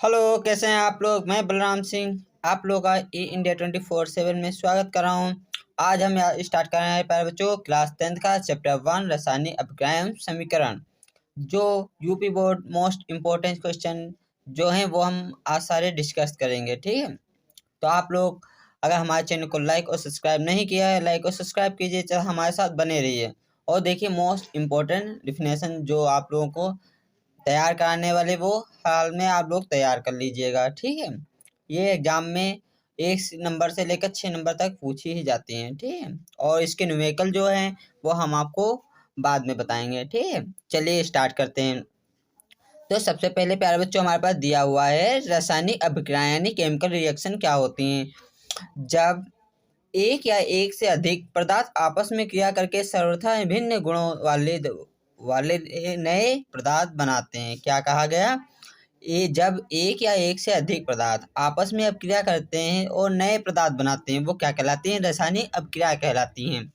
Hello, कैसे हैं आप लोग। मैं बलराम सिंह आप लोग का ई इंडिया 24/7 में स्वागत कर रहा हूं। आज हम यहाँ स्टार्ट कर रहे हैं प्यारे बच्चों क्लास 10th का चैप्टर 1 रासायनिक अभिक्रिया एवं समीकरण। जो UP board most important question जो हैं वो हम आज सारे डिस्कस करेंगे, ठीक है। तो आप लोग अगर हमारे चैनल को लाइक और सब्सक्राइब नहीं किया है, लाइक और सब्सक्राइब कीजिए, चल हमारे साथ बने रहिए। और देखिए मोस्ट इम्पोर्टेंट डिफिनेशन जो आप लोगों को तैयार कराने वाले वो हाल में आप लोग तैयार कर लीजिएगा, ठीक है। ये एग्जाम में 1 नंबर से लेकर 6 नंबर तक पूछी ही जाती हैं, ठीक है। और इसके न्यूमेरिकल जो हैं वो हम आपको बाद में बताएंगे, ठीक है। चलिए स्टार्ट करते हैं। तो सबसे पहले प्यारे बच्चों हमारे पास दिया हुआ है रासायनिक अभिक्रिया यानी केमिकल रिएक्शन क्या होती हैं। जब एक या एक से अधिक पदार्थ आपस में क्रिया करके सर्वथा विभिन्न गुणों वाले नए पदार्थ बनाते हैं। क्या कहा गया, ये जब एक या एक से अधिक पदार्थ आपस में अपक्रिया करते हैं और नए पदार्थ बनाते हैं वो क्या कहलाती हैं, रासायनिक अपक्रिया कहलाती हैं,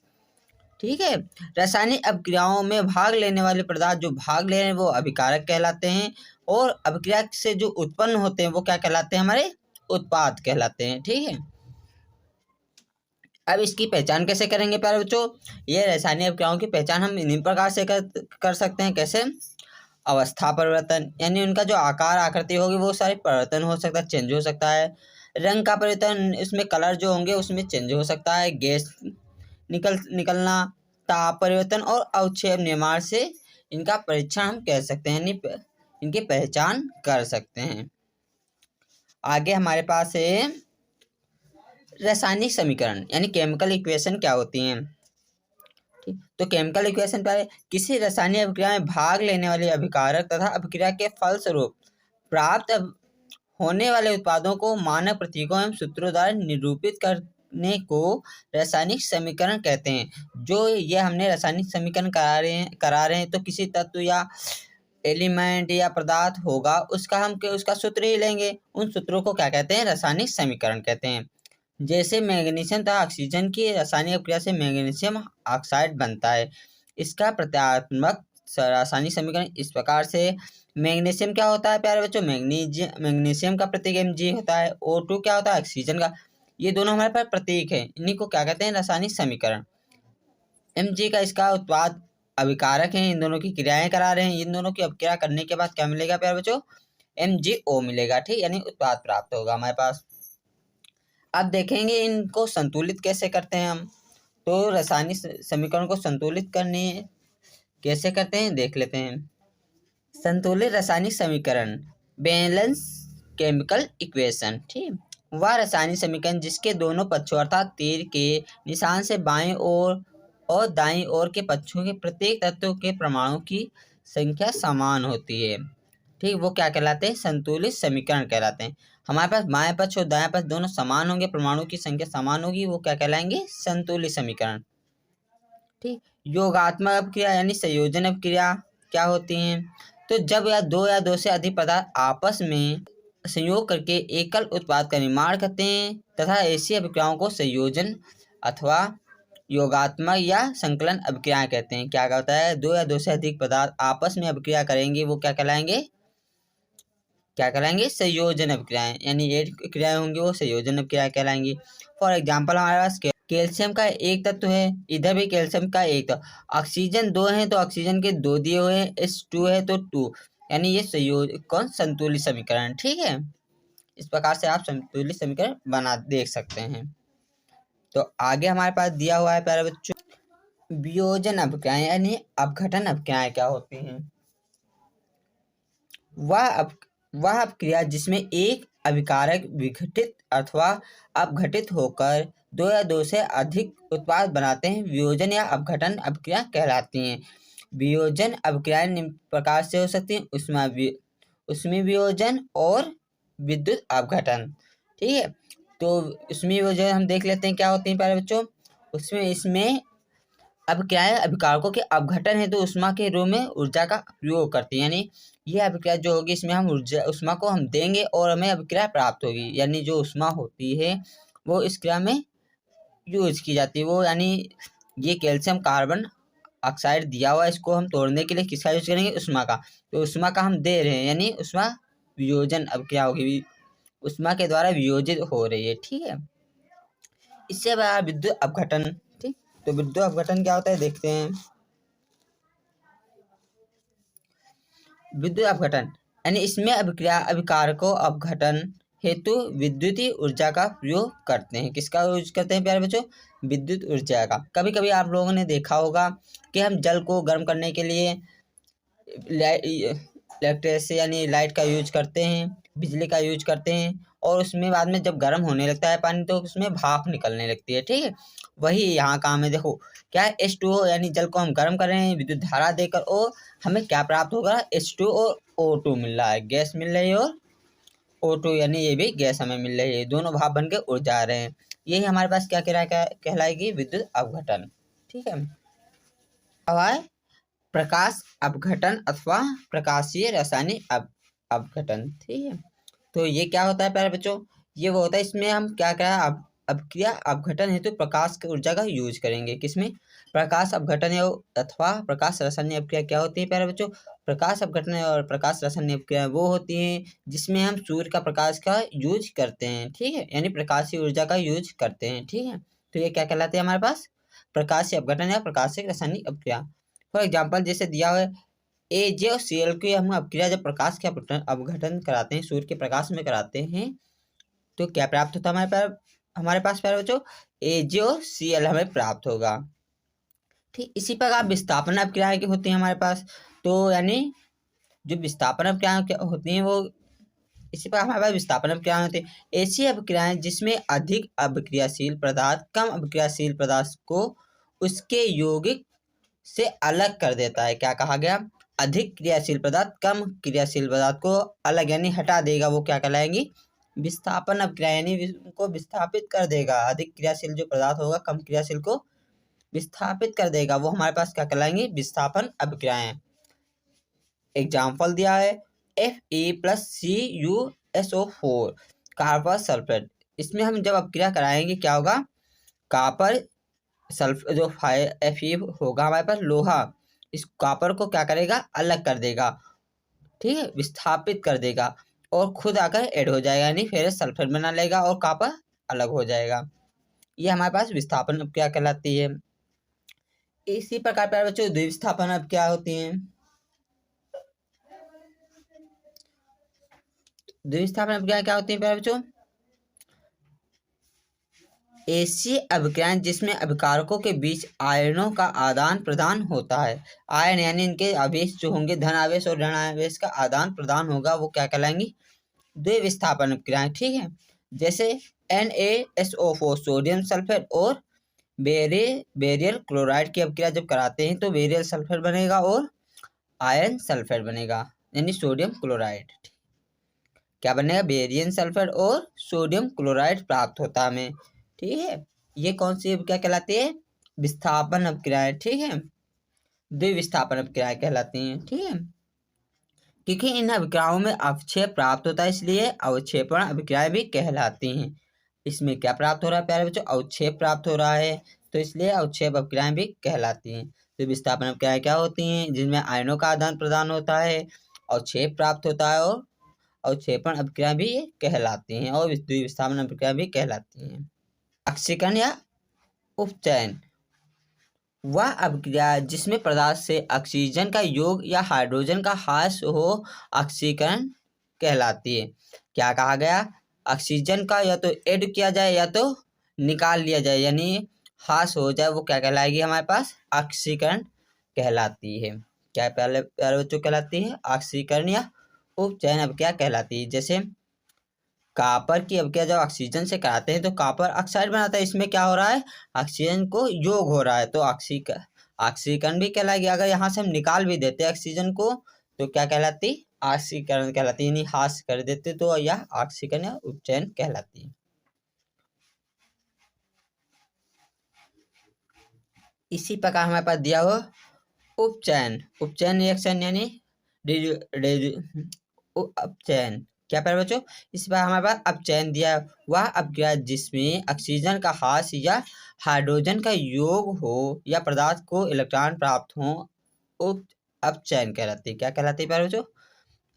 ठीक है। रासायनिक अपक्रियाओं में भाग लेने वाले पदार्थ जो भाग ले रहे हैं वो अभिकारक कहलाते हैं और अपक्रिया से जो उत्पन्न होते हैं वो क्या कहलाते हैं, हमारे उत्पाद कहलाते हैं, ठीक है। अब इसकी पहचान कैसे करेंगे प्यारे बच्चों। ये रासायनिक अभिक्रियाओं की पहचान हम इन्हीं प्रकार से कर सकते हैं। कैसे, अवस्था परिवर्तन यानी उनका जो आकार आकृति होगी वो सारे परिवर्तन हो सकता है, चेंज हो सकता है। रंग का परिवर्तन, इसमें कलर जो होंगे उसमें चेंज हो सकता है। गैस निकलना, ताप परिवर्तन और अवक्षेप निर्माण से इनका परीक्षण हम कह सकते हैं, यानी इनकी पहचान कर सकते हैं। आगे हमारे पास है रासायनिक समीकरण यानी केमिकल इक्वेशन क्या होती हैं। ठीक, तो केमिकल इक्वेशन पर किसी रासायनिक अभिक्रिया में भाग लेने वाले अभिकारक तथा अभिक्रिया के फलस्वरूप प्राप्त होने वाले उत्पादों को मानक प्रतीकों एवं सूत्रों द्वारा निरूपित करने को रासायनिक समीकरण कहते हैं। जो ये हमने रासायनिक समीकरण करा रहे हैं तो किसी तत्व या एलिमेंट या पदार्थ होगा उसका सूत्र ही लेंगे। उन सूत्रों को क्या कहते हैं, रासायनिक समीकरण कहते हैं। जैसे मैग्नीशियम तथा ऑक्सीजन की रासायनिक अभिक्रिया से मैग्नीशियम ऑक्साइड बनता है। इसका प्रत्यात्मक रासायनिक समीकरण इस प्रकार से, मैग्नीशियम क्या होता है प्यारे बच्चों, मैग्नीशियम का प्रतीक Mg होता है। O2 क्या होता है, ऑक्सीजन का। ये दोनों हमारे पास प्रतीक है, इन्हीं को क्या कहते हैं, रासायनिक समीकरण। Mg का इसका उत्पाद अभिकारक है, इन दोनों की क्रियाएं करा रहे हैं। इन दोनों की अभिक्रिया करने के बाद क्या मिलेगा प्यारे बच्चों, MgO मिलेगा, ठीक, यानी उत्पाद प्राप्त होगा हमारे पास। अब देखेंगे इनको संतुलित कैसे करते हैं हम। तो रासायनिक समीकरण को संतुलित करने कैसे करते हैं देख लेते हैं। संतुलित रासायनिक समीकरण, बैलेंस केमिकल इक्वेशन, ठीक, वह रासायनिक समीकरण जिसके दोनों पक्षों अर्थात तीर के निशान से बाएं ओर और दाईं ओर के पक्षों के प्रत्येक तत्व के परमाणु की संख्या समान होती है, ठीक, वो क्या कहलाते हैं, संतुलित समीकरण कहलाते हैं। हमारे पास बाएं पक्ष और दाएं पक्ष दोनों समान होंगे, परमाणु की संख्या समान होगी, वो क्या कहलाएंगे, संतुलित समीकरण, ठीक। योगात्मक अपक्रिया यानी संयोजन अपक्रिया क्या होती हैं। तो जब या दो से अधिक पदार्थ आपस में संयोग करके एकल उत्पाद का निर्माण करते हैं तथा ऐसी अभिक्रियाओं को संयोजन अथवा योगात्मक या संकलन अभिक्रियाएं कहते हैं। क्या कहता है, दो से अधिक पदार्थ आपस में अभिक्रिया करेंगे वो क्या कहलाएंगे, संयोजन अभिक्रियाएं, यानी एक क्रियाएं होंगी वो संयोजन अभिक्रिया कहलाएंगी। फॉर एग्जाम्पल हमारे पास कैल्शियम का एक तत्व है, इधर भी कैल्शियम का एक तत्व। ऑक्सीजन 2 है तो ऑक्सीजन के 2 दिए हुए हैं, H2 है तो 2, यानी ये संतुलित समीकरण, ठीक है। इस प्रकार से आप संतुलित समीकरण बना देख सकते हैं। तो आगे हमारे पास दिया हुआ है प्यारे बच्चों वियोजन अभिक्रियाएं यानी अपघटन अभिक्रियाएं क्या होती हैं। वह अपक्रिया जिसमें एक अभिकारक विघटित अथवा अपघटित होकर दो से अधिक उत्पाद बनाते हैं, वियोजन या अपघटन अभिक्रिया कहलाती हैं। वियोजन अभिक्रियाएं निम्न प्रकार से हो सकती हैं, उसमें वियोजन और विद्युत अपघटन, ठीक है। तो उसमें वियोजन हम देख लेते हैं क्या होते हैं प्यारे बच्चों। इसमें अभिक्रियाएं अभिकारकों के अपघटन है तो उष्मा के रूप में ऊर्जा का प्रयोग करती है, यानी यह अभिक्रिया जो होगी इसमें हम उष्मा को हम देंगे और हमें अभिक्रिया प्राप्त होगी, यानी जो उष्मा होती है वो इस क्रिया में यूज की जाती है। वो यानी ये कैल्शियम कार्बन ऑक्साइड दिया हुआ है, इसको हम तोड़ने के लिए किसका यूज करेंगे, उष्मा का। तो उष्मा का हम दे रहे हैं यानी उष्मा वियोजन अभिक्रिया होगी, ऊष्मा के द्वारा वियोजित हो रही है। ठीक है, इससे बाद विद्युत अपघटन। ठीक, तो विद्युत अपघटन क्या होता है देखते हैं। विद्युत अपघटन यानी इसमें अभिक्रिया अभिकारकों अपघटन हेतु विद्युतीय ऊर्जा का प्रयोग करते हैं। किसका यूज करते हैं प्यारे बच्चों? विद्युत ऊर्जा का। कभी कभी आप लोगों ने देखा होगा कि हम जल को गर्म करने के लिए इलेक्ट्रिसिटी यानी लाइट का यूज करते हैं, बिजली का यूज करते हैं, और उसमें बाद में जब गर्म होने लगता है पानी तो उसमें भाप निकलने लगती है। ठीक है, वही यहाँ काम है। देखो क्या है, H2O यानी जल को हम गर्म कर रहे हैं विद्युत धारा देकर, और हमें क्या प्राप्त होगा? H2 और O2 मिल रहा है, गैस मिल रही है, और O2 यानी ये भी गैस हमें मिल रही है, दोनों भाप बन के उड़ जा रहे हैं। यही हमारे पास क्या कहलाएगी? विद्युत अपघटन। ठीक है, अब आए प्रकाश अपघटन अथवा प्रकाशीय रासायनिक अपघटन। ठीक है, तो ये क्या होता है प्यारे बच्चों? ये वो होता है, इसमें हम क्या क्या अपक्रिया अपघटन हेतु प्रकाश की ऊर्जा का यूज करेंगे। किसमें? प्रकाश अपघटन अथवा प्रकाश रासायनिक अपक्रिया क्या होती है प्यारे बच्चों? प्रकाश अपघटन और प्रकाश रासायनिक अपक्रिया वो होती हैं जिसमें हम सूर्य का प्रकाश का यूज करते हैं। ठीक है, यानी प्रकाशीय ऊर्जा का यूज करते हैं। ठीक है, तो ये क्या कहलाते हैं हमारे पास? प्रकाशीय अपघटन या प्रकाशिक रासायनिक अपक्रिया। फॉर एग्जाम्पल जैसे दिया हुआ है AJ और Cl की हम अपक्रिया जब प्रकाश के अपघटन कराते हैं, सूर्य के प्रकाश में कराते हैं, तो क्या प्राप्त होता है हमारे पास प्यारे बच्चों? AJ और Cl हमें प्राप्त होगा। ठीक, इसी प्रकार विस्थापन अपक्रियाएं की होती हैं हमारे पास। तो यानी जो विस्थापन अपक्रियाएं होती हैं वो इसी प्रकार हमारे पास विस्थापन अपक्रियाएं होती हैं। ऐसी अपक्रियाएं जिसमें अधिक अभिक्रियाशील पदार्थ कम अभिक्रियाशील पदार्थ को उसके यौगिक से अलग कर देता है। क्या कहा गया? अधिक क्रियाशील पदार्थ कम क्रियाशील पदार्थ को अलग यानी हटा देगा, वो क्या कहलाएंगी? विस्थापन अपक्रिया, यानी उनको विस्थापित कर देगा। अधिक क्रियाशील जो पदार्थ होगा कम क्रियाशील को विस्थापित कर देगा, वो हमारे पास क्या कहलाएंगे? विस्थापन अपक्रियाएं। एग्जाम्पल दिया है Fe+CuSO4 कार्पर सल्फेट। इसमें हम जब अपक्रिया कराएंगे क्या होगा? कॉपर सल्फर जो Fe होगा हमारे पास लोहा, इस कॉपर को क्या करेगा? अलग कर देगा। ठीक है, विस्थापित कर देगा और खुद आकर ऐड हो जाएगा, यानी फेरस सल्फेट बना लेगा और कॉपर अलग हो जाएगा। ये हमारे पास विस्थापन अपक्रिया कहलाती है। इसी प्रकार प्यारे बच्चों द्विविस्थापन अपक्रिया होती है। द्विविस्थापन अपक्रिया क्या होती है प्यारे बच्चों? ऐसी अभिक्रियाएं जिसमें अभिकारकों के बीच आयनों का आदान प्रदान होता है। आयन यानी इनके आवेश जो होंगे, धन आवेश और ऋण आवेश का आदान प्रदान होगा, वो क्या कहलाएंगी? द्विविस्थापन अभिक्रियाएं। ठीक है, जैसे NaSO4 सोडियम सल्फेट और बेरियल क्लोराइड की अभिक्रिया जब कराते हैं तो बेरियल सल्फेट बनेगा और आयरन सल्फेट बनेगा, यानी सोडियम क्लोराइड। क्या बनेगा? बेरियम सल्फेट और सोडियम क्लोराइड प्राप्त होता है हमें। ठीक है, ये कौन सी अभिक्रिया कहलाती है? विस्थापन अभिक्रियाएं। ठीक है, द्विविस्थापन अभिक्रियाएं कहलाती हैं। ठीक है, क्योंकि इन अभिक्रियाओं में अवक्षेप प्राप्त होता है इसलिए अवक्षेपण अभिक्रियाएं भी कहलाती हैं। इसमें क्या प्राप्त हो रहा है प्यारे बच्चों? अवक्षेप प्राप्त हो रहा है, तो इसलिए अवक्षेप अभिक्रियाएं भी कहलाती हैं। तो विस्थापन अभिक्रियाएं क्या होती हैं? जिनमें आयनों का आदान प्रदान होता है, अवक्षेप प्राप्त होता है, और अवक्षेपण अभिक्रिया भी कहलाती हैं, और द्विविस्थापन अभिक्रिया भी कहलाती हैं। ऑक्सीकरण या उपचयन वह अभिक्रिया जिसमें पदार्थ से ऑक्सीजन का योग या हाइड्रोजन का ह्रास हो ऑक्सीकरण कहलाती है। क्या कहा गया? ऑक्सीजन का या तो ऐड किया जाए या तो निकाल लिया जाए, यानी ह्रास हो जाए, वो क्या कहलाएगी? हमारे पास ऑक्सीकरण कहलाती है। क्या प्यारे बच्चों कहलाती है? ऑक्सीकरण या उपचयन अभिक्रिया कहलाती है। जैसे कॉपर की अभिक्रिया जब ऑक्सीजन से कराते हैं तो कॉपर ऑक्साइड बनाता है, इसमें क्या हो रहा है? ऑक्सीजन को योग हो रहा है, तो ऑक्सीकरण भी कहलाएगी। अगर यहाँ से हम निकाल भी देते हैं ऑक्सीजन को तो क्या कहलाती? ऑक्सीकरण कहलाती, यानी ह्रास कर देते तो यह ऑक्सीकरण या उपचयन कहलाती है। इसी प्रकार हमारे पास दिया हुआ उपचयन रिएक्शन यानी अपचयन। क्या प्यारे बच्चों? इस बार हमारे पास अपचयन दिया वह अपक्रिया जिसमें ऑक्सीजन का ह्रास या हाइड्रोजन का योग हो या पदार्थ को इलेक्ट्रॉन प्राप्त हो, अपचयन कहलाती है। क्या कहलाती है प्यारे बच्चों?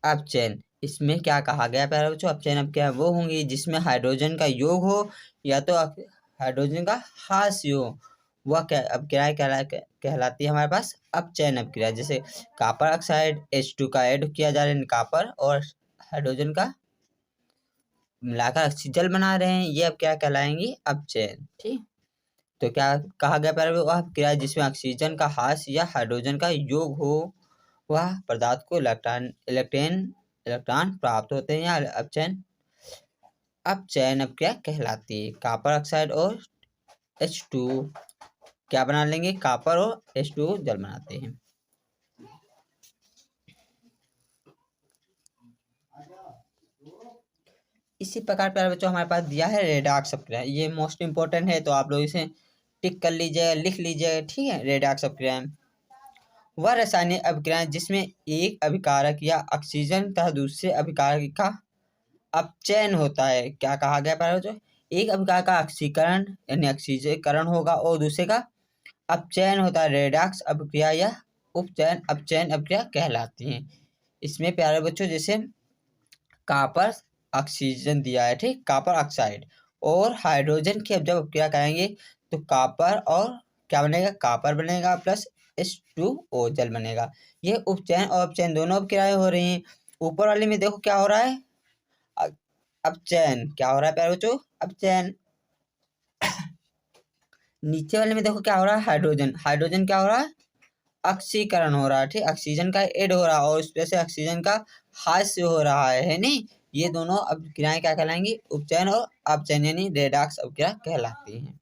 अपचयन। इसमें क्या कहा गया प्यारे बच्चों, अपचयन अभिक्रिया वो होंगी जिसमें हाइड्रोजन का योग हो या तो हाइड्रोजन का हास्य हो, वह क्या अभिक्रिया कहलाती है हमारे पास अपचयन अभिक्रिया। जैसे कॉपर ऑक्साइड H2 का ऐड किया जा रहा है, कॉपर और हाइड्रोजन का मिलाकर ऑक्सीजन बना रहे हैं, ये अब क्या कहलाएंगी अपचयन। ठीक, तो क्या कहा गया प्यारे, वह अभिक्रिया जिसमें ऑक्सीजन का हास्य या हाइड्रोजन का योग हो, वह पदार्थ को इलेक्ट्रॉन प्राप्त होते हैं या अपचयन अभिक्रिया कहलाती है। कॉपर ऑक्साइड और H2 क्या बना लेंगे, कॉपर और H2 जल बनाते हैं। इसी प्रकार प्यारे बच्चों हमारे पास दिया है रेडॉक्स अभिक्रिया, ये मोस्ट इंपॉर्टेंट है, तो आप लोग इसे टिक कर लीजिएगा, लिख लीजिएगा। ठीक है, रेडॉक्स अभिक्रिया वह रासायनिक अभिक्रिया जिसमें एक अभिकारक या ऑक्सीजन तथा दूसरे अभिकारक का अपचयन होता है। क्या कहा गया प्यारे बच्चों, एक अभिकारक का ऑक्सीकरण यानी ऑक्सीकरण होगा और दूसरे का अपचयन होता है। रेडॉक्स अभिक्रिया या उपचयन अपचयन अभिक्रिया कहलाती हैं। इसमें प्यारे बच्चों जैसे कॉपर ऑक्सीजन दिया है, ठीक, कॉपर ऑक्साइड और हाइड्रोजन की अब जब अभिक्रिया करेंगे तो कॉपर और क्या बनेगा, कॉपर बनेगा प्लस H2O जल बनेगा। ये उपचयन और अपचयन दोनों अभिक्रियाएं हो रही हैं। ऊपर वाले में देखो क्या हो रहा है, अपचयन। क्या हो रहा है प्यारे बच्चों, अपचयन। नीचे वाले में देखो क्या हो रहा है, हाइड्रोजन क्या हो रहा है, ऑक्सीकरण हो रहा है। ठीक, ऑक्सीजन का ऐड हो रहा है और उसपे से ऑक्सीजन का हास्य हो रहा है नहीं। ये दोनों अभिक्रियाएं क्या कहलाएंगी, उपचयन और अपचयन यानी रेडॉक्स अभिक्रिया कहलाती हैं।